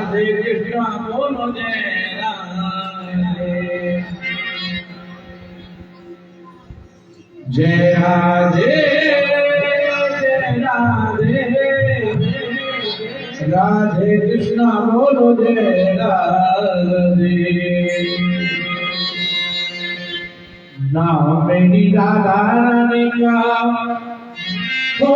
राधे कृष्ण बोलो जय राधे जय राधे जय राधे राधे कृष्ण बोलो जय राधे नाम मेरी राधा रानी का हो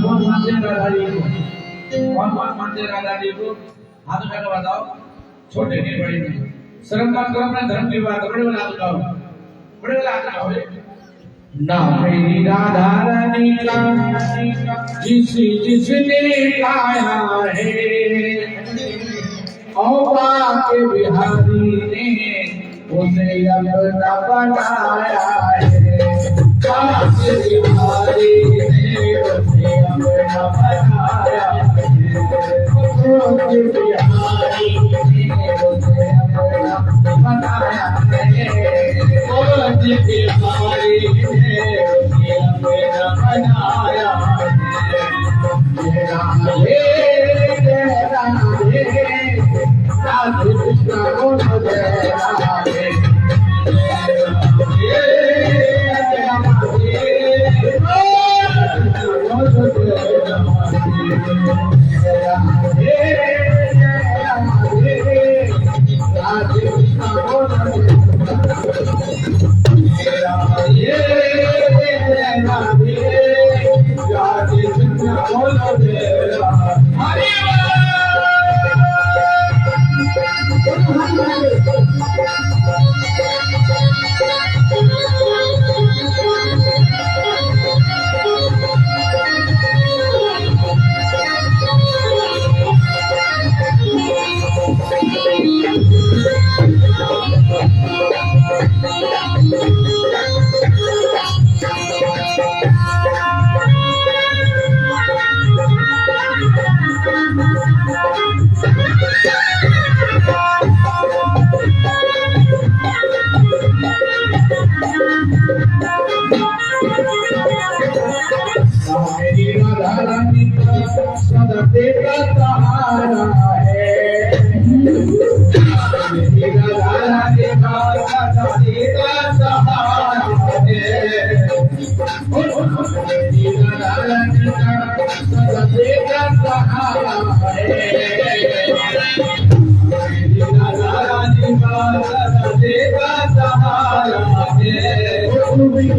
कौन मानते राधा जी को कौन मानते राधा जी को हाथ उठा के बताओ छोटे के बड़े में शर्म मत करो अपने धर्म की बात बड़े वाला हाथ उठाओ बड़े वाला हाथ उठाओ नाम मेरी राधा रानी का जिसने गाया है औबा के बिहारी ने उसे अपना बनाया है काश बिहारी ने उसे अपना बनाया है काश बिहारी ने उसे अपना बनाया है काश बिहारी ने उसे अपना बनाया है राधे राधे राधे कृष्ण बोलो जय राधे सदा तेरा सहारा है मेरी राधा के बाद सदा तेरा सहारा है मेरी राधा के बाद सदा तेरा सहारा है मेरी राधा के बाद सदा तेरा सहारा है तुम ही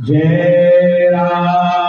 जय राम